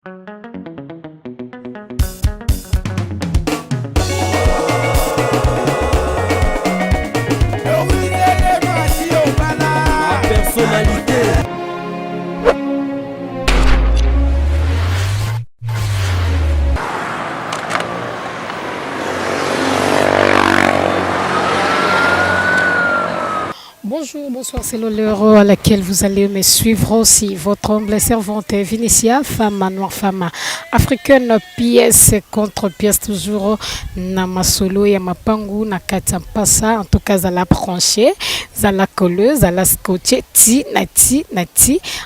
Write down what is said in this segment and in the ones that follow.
Ma personnalité. Bonjour, bonsoir, c'est l'heure à laquelle vous allez me suivre aussi. Votre humble servante Vinicia, femme noire, femme africaine, pièce contre pièce, toujours Namasolo et Mapangu, Nakatampasa, en tout cas, à la branchée, à la colleuse, à la scotché, nati,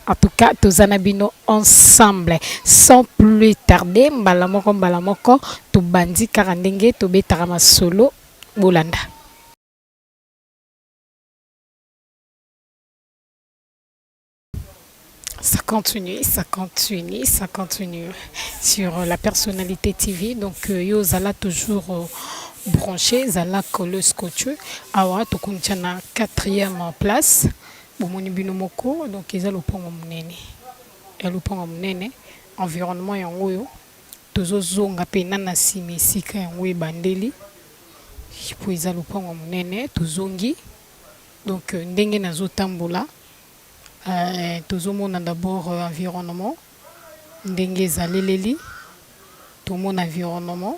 en tout cas, tous anabino ensemble. Sans plus tarder, mbalamoko, tout bandi, karandenge, tout betarama solo, bolanda. Ça continue sur la personnalité TV. Donc, yo zala toujours branché, zala collé scotch. Awa, to na quatrième place. Bomoni binomoko, donc ils ont le pont monene. Et le pont monene, environnement yango yo. Tozo zonga pe nana simesika yango bandeli. Puis ils ont le pont monene, tozongi. Donc, ndenge nazo tambola. Tozomona d'abord environnement ndenge ezaleleli tomona environnement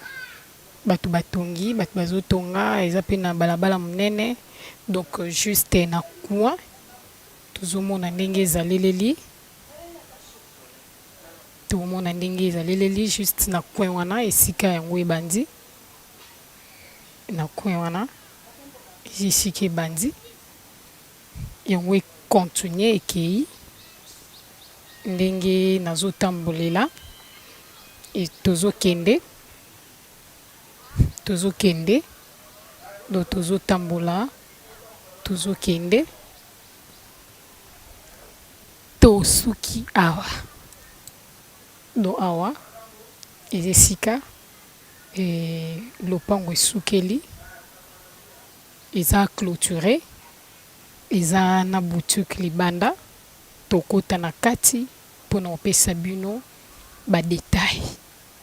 batu batongi batu bazotonga eza pe na balabala monene donc juste na coin tozomona ndenge ezaleleli tomona ndenge ezaleleli juste na coin wana esika yango ebandi na coin wana esika ebandi yango continuer ekei ndenge nazotambolela et tozokende do tozotambola tozokende tosuki awa do awa ezesika lopango esukeli eza clôturé eza na boutique libanda tokota na kati mpona kopesa bino badetail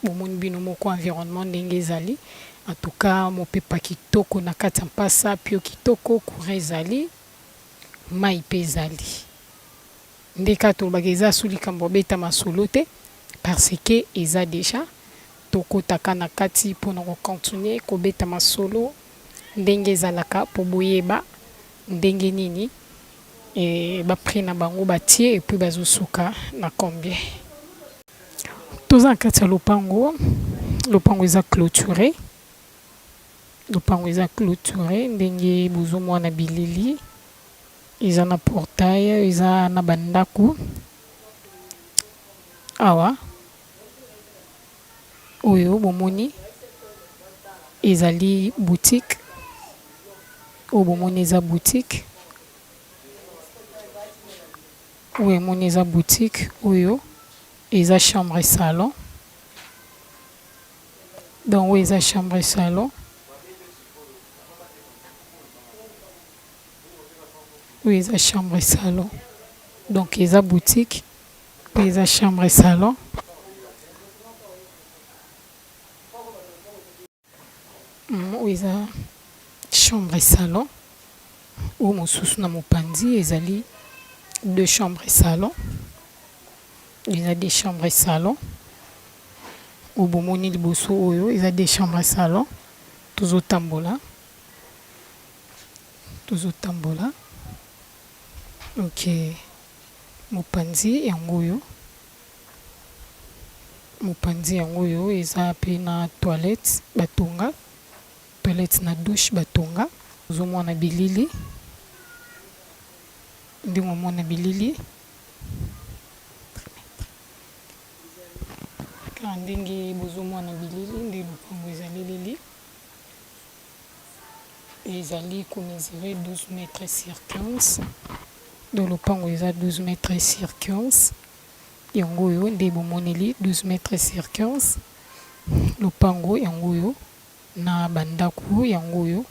bomoni bino moko environnement ndenge ezali en tout cas mopepa kitoko na kati ya mpasa pio kitoko courant ezali mai mpe ezali nde kaka tolobaka eza su likambo beta masolo te parce que eza deja tokotaka na kati mpona kocontinue kobeta masolo ndenge ezalaka mpo boyeba ndenge nini bapri na bango batie et puis bazosuka na combien toza na kati ya lopango eza clôturé ndenge bozomona bilili eza na portail eza na bandako awa oyo bomoni ezali boutique oyo bomoni eza boutique oyo emoni eza boutique oyo eza chambre et salon donc oyo eza chambre et salon oyo eza chambre et salon donc eza boutique oyo eza chambre et salon oyo eza chambre et salon ou mosusu na mopanzi ezali deux chambres et salon eza des chambres et salon ou bomoni liboso oyo eza des chambres et salon tozotambola ok mopanzi yango oyo eza pe na toilette na douche batonga ozomona bilili ndenge omona bilili kaka ndenge bozomona bilili nde lopango ezaleleli ezali komesure 12 mètres sur 15 do lopango eza 12 mètres sur 15 yango oyo nde bomoneli 12 mètres sur 15 lopango yango oyo na bandako yango oyo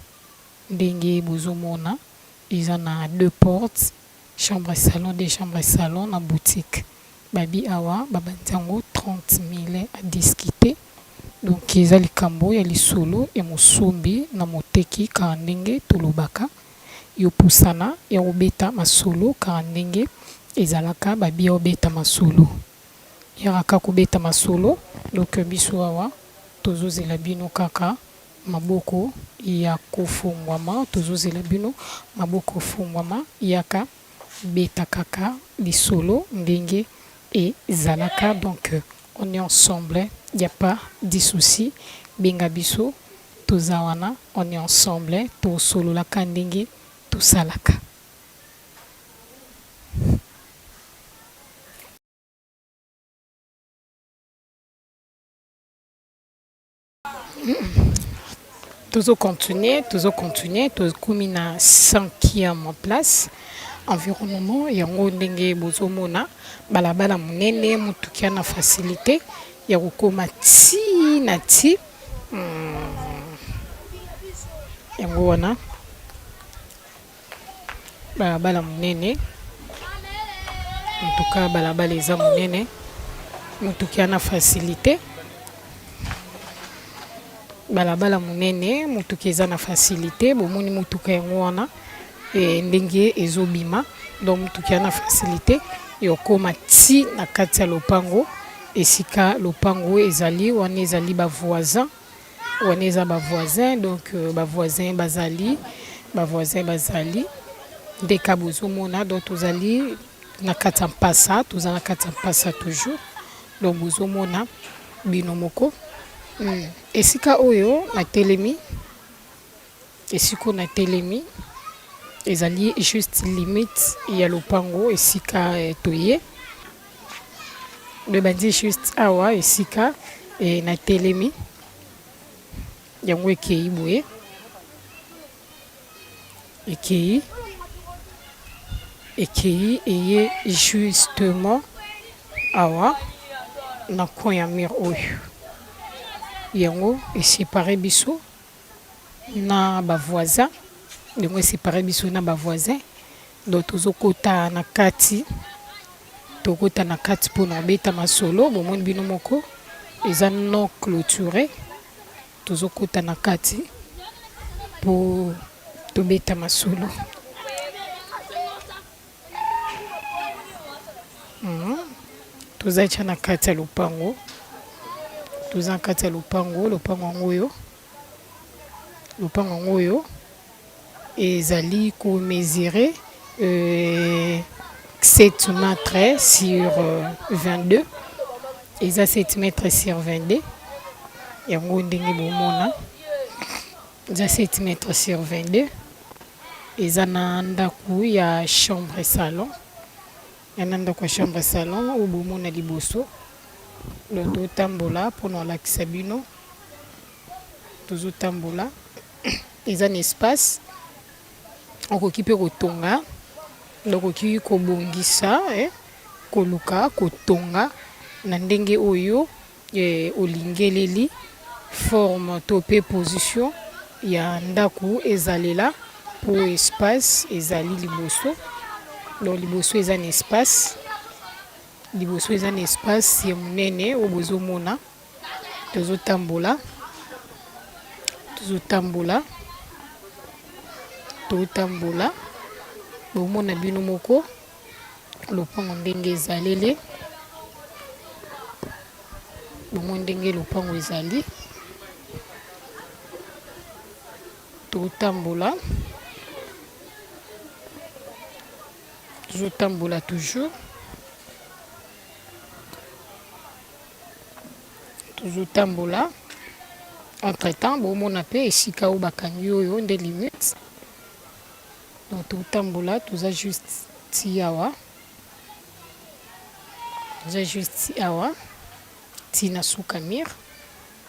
ndenge bozomona eza na deux portes chambre salon des chambres salon na boutique babi awa babantango 30 000 à discuter. Donc eza likambo ya lisolo ya mosombi na moteki kaka ndenge tolobaka yo pusana ya obeta masolo kaka ndenge ezalaka babi ya obeta masolo yaraka kobeta masolo. Donc biso awa tozozela bino kaka maboko ya kofungwama, tozozela bino maboko fungwama yaka beta kaka lisolo ndenge ezalaka. Donc on est ensemble, il n'y a pas de souci. Benga biso tozawana, on est ensemble, to solo la kandenge to salaka. Toujours continuer, comme na 5e place. Environnement yango ndenge bozomona balabala munene mutukia na facilité ya kokoma ti na ti yango wana balabala munene mutuka balabala eza munene mutukia na facilité balabala munene mutuka eza na facilité bomoni mutuka yango wana ndenge ezobima donc mutuka na facilité yokoma ti na kati ya lopango esika lopango ezali wana ezali bavoisin wana eza bavoisin. Donc bavoisin bazali ndeka bozomona donc tozali na kati ya mpasa tozala na kati ya mpasa toujours donc bozomona bino moko esika oyo na telemi esiko na telemi ezali juste limite ya lopango esika toye le bandi juste awa esika na telemi yango ekei boye ekei eye justement awa na coin ya mur oyo yango esépare biso na bavoisin yango esépare biso na bavoisin. Donc tozokota na kati mpona obeta masolo bomoni bino moko eza non clôturé tozokota na kati po tobeta masolo. Toza na kati ya lopango lopango ngoyo ezali ko mesurer 7 mètres sur 22 eza 7 mètres sur 22 yango ndenge bomona eza 7 mètres sur 22 eza na ndako ya chambre salon oyo bomona liboso donc totambola mpona olakisa bino tozotambola eza na espace okoki mpe kotonga donc okoki kobongisa koluka kotonga na ndenge oyo olingeleli forme to pe position ya ndako ezalela po espace ezali liboso. Donc liboso eza na espace ya munene oyo bozomona tozotambola bomona bino moko lopango ndenge ezalele bomona ndenge lopango ezali tozotambola toujours tozotambola entre temps bomona mpe esika oyo bakangi oyo nde limite donc totambola toza juste awa tina suka mire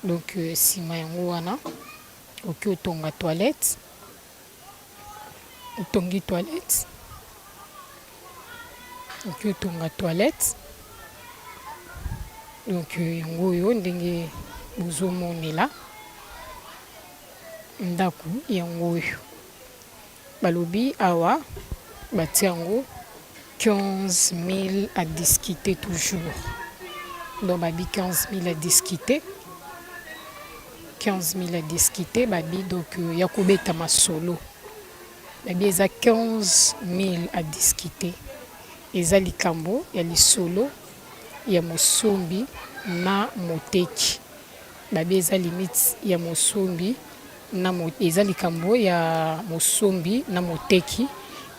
donc nsima yango wana oki otonga toilette otongi toilette oki otonga toilette donc yango oyo ndenge bozomonela ndako yango oyo balobi awa batie yango 15 000 à discuter toujours donc babi 15 000 à discuter. 15 000 à discuter, babi donc yakobeta masolo. Babi eza 15 000 à discuter. Eza likambo ya lisolo ya mosombi na moteki. Babi eza limite ya mosombi na eza likambo ya mosombi na moteki.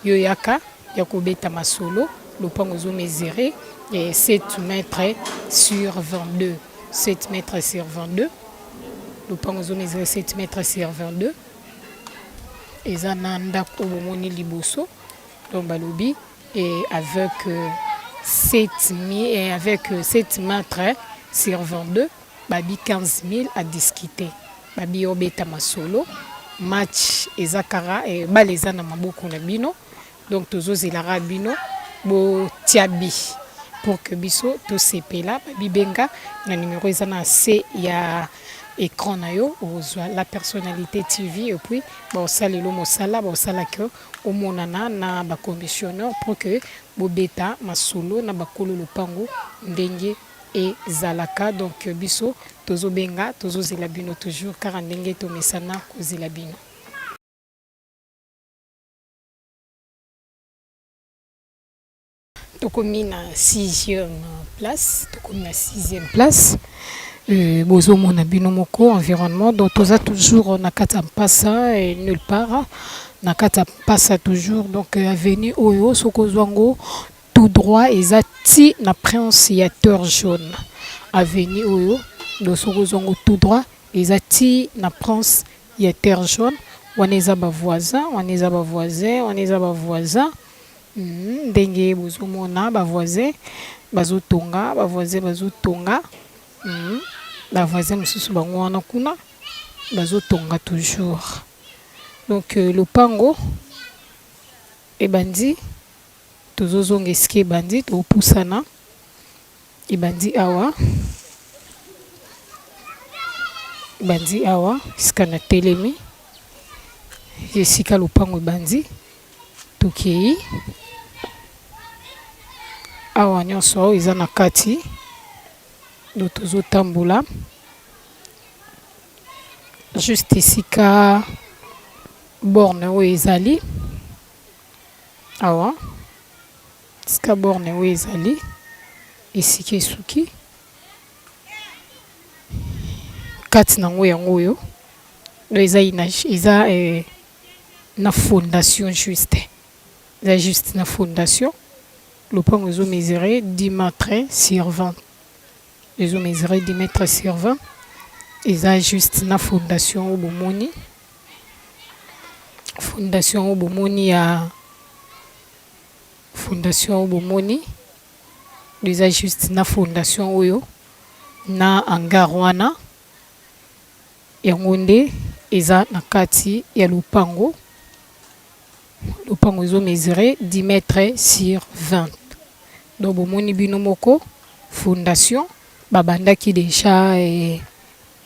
Yo yaka yakobeta masolo. Lopango zo mesuré 7 mètres sur 22. 7 mètres sur 22. Lopango zo mesuré 7 mètres sur 22. Eza na ndako bomoni liboso. Donc balobi et avec 7 mètres sur 22, babi 15 000 à discuter. Babi obeta masolo. Match ezakara et baleza na maboko na bino. Donc tozo zelara bino bo tiabi pour que biso to sepela babi benga na numéro ezana C ya écran na yo ozwa la personnalité TV et puis bon salelo mosala bon sala que au monana na ba commissionnaire pour que bo beta masolo na bakolo lopango ndenge et zalaka donc biso tozo benga tozo zela bino toujours car ndenge to mesana ko zela bino. Tokomi na 6e place. Tokomi na 6e place. Bozo mona bino moko environnement. Donc toza toujours na kata mpasa et nulle part. Na kata mpasa toujours. Donc avenue Oyo Sokozwango tout droit ezati na princiateur jaune. Avenue Oyo do Sokozwango tout droit ezati na princiateur jaune. Waneza ba voisin, waneza ba voisin, waneza ba voisin. Ndenge bozomona ba voisin bazotonga ba voisin bazotonga ba voisin mususu bango wana kuna bazotonga toujours. Donc lopango ebandi tozozonga eske ebandi topusana ebandi awa skana telemi esika lopango ebandi tokei awa nyonso eza na kati do tozotambola juste esika borne oyo ezali awa esika borne oyo ezali esika esuki kati nango yango oyo do eza na fondation juste na fondation. Lopango zo mesuré 10 mètres sur 20. Ils ont mesuré 10 mètres sur 20. Ils ont juste na fondation au bomoni. Fondation au bomoni à fondation au bomoni. Ils ont juste na fondation oyo na angarwana. Yangonde eza na kati ya lopango. Lopango zo mesuré 10 mètres sur 20. Donc bomoni bino moko fondation babandaki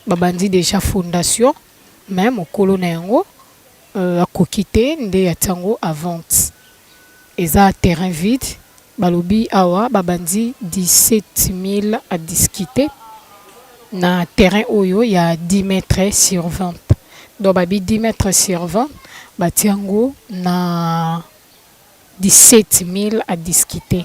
babandi déjà fondation même okolo na yango akokite nde ya tango à vente. Eza terrain vide balobi awa babandi 17 000 à discuter na terrain oyo ya 10 mètres sur 20. Donc babi 10 mètres sur 20 batiango na 17 000 à discuter.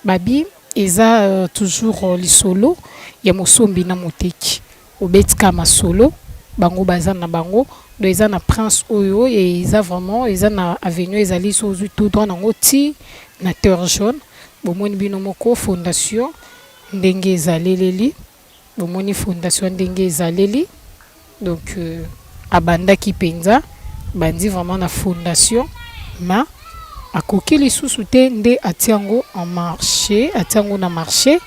Babi eza toujours lisolo ya mosombi na moteki obetika masolo bango baza na bango do eza na prince oyo et eza vraiment eza na avenue ezali sozu tout droit nango ti na terre jaune bomoni bino moko fondation ndenge ezaleleli bomoni fondation ndenge ezaleli donc abandaki penza bandi vraiment na fondation ma akoki lisusu te nde atiango en marché atiango na marché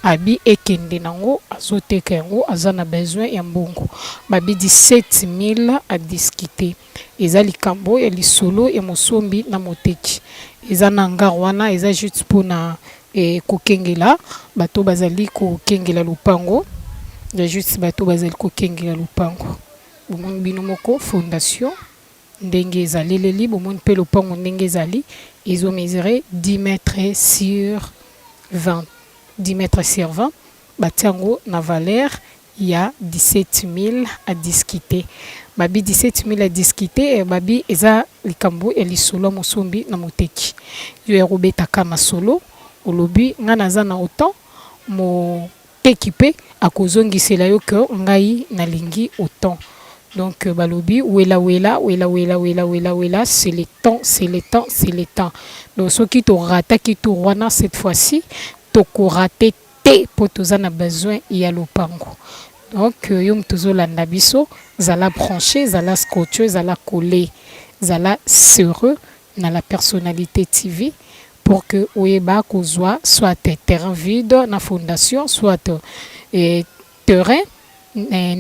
abi ekende nango azoteka yango aza na besoin ya mbongo babi 17 000 à discuter eza likambo ya lisolo ya mosombi na moteki eza na ngar wana eza juste mpona kokengela bato bazali kokengela lupango ya juste bato bazali kokengela lupango bomoni bino moko fondation ndenge ezaleleli bomoni mpe lopango ndenge ezali ezo mesurer 10 mètres sur 20 10 mètres sur 20 batiango na valeur ya 17 000 à discuter. Babi 17 000 à discuter, babi eza likambo ya lisolo mosombi na moteki. Yo ya robetaka masolo, olobi nga naza na autant mo équipé à kozongisela yo que ngai nalingi autant. Donc balobi wela, c'est le temps, c'est le temps, c'est le temps. Donc ce qui te rata qui te wana cette fois-ci, toko raté te pour tozana besoin ya lopango. Donc yom tozolanda biso zala branché, zala scotché, zala collé, zala serreux na la personnalité TV pour que oyeba kozwa soit terrain vide na fondation, soit terrain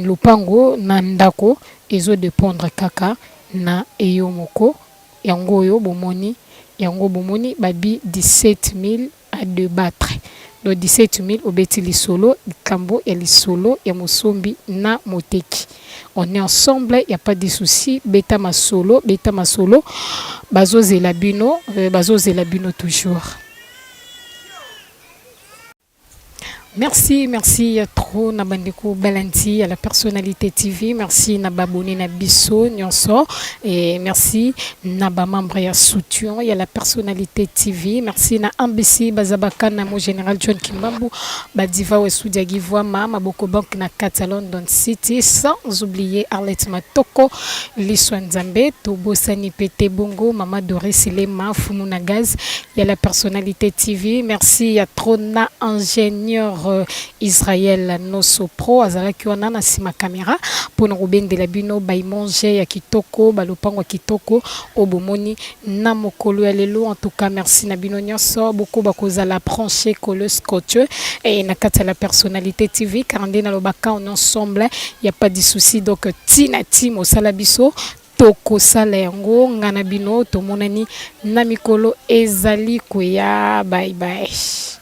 lopango na ndako ezo dépendre kaka na eyo moko yango yo bomoni babi 17 000 à débattre. Donc 17 000 obeti lisolo kambo et lisolo ya mosombi na moteki. On est ensemble, il n'y a pas de souci. Beta masolo, bazo zelabino toujours. Merci trop Nabandeko Balanti à la personnalité TV, merci Nababoni Nabiso Nyonso et merci Naba membre ya soutien y a la personnalité TV, merci na Ambisi Bazabaka na mo général John Kimbambu Badiva Wesudia Givwa Mama Boko Bank na Catalan Don City, sans oublier Arlette Matoko, Liswa Nzambe, Tobo Sani Pete Bongo, Mama Doris Lema, Fumuna Gaz, y a la personnalité TV, merci à Trona ingénieur Israël Noso Pro azalaki wana na sima caméra pour na robende la bino bay manger ya kitoko balopango ya kitoko obomoni na mokolo ya lelo. En tout cas merci na bino nyonso beaucoup bakozala branché kolo scotch et na kata la personnalité TV car ndena lobaka on ensemble y a pas de souci. Donc tina timo osala biso toko sala yango ngana bino tomonani na mikolo ezali koya. Bye bye.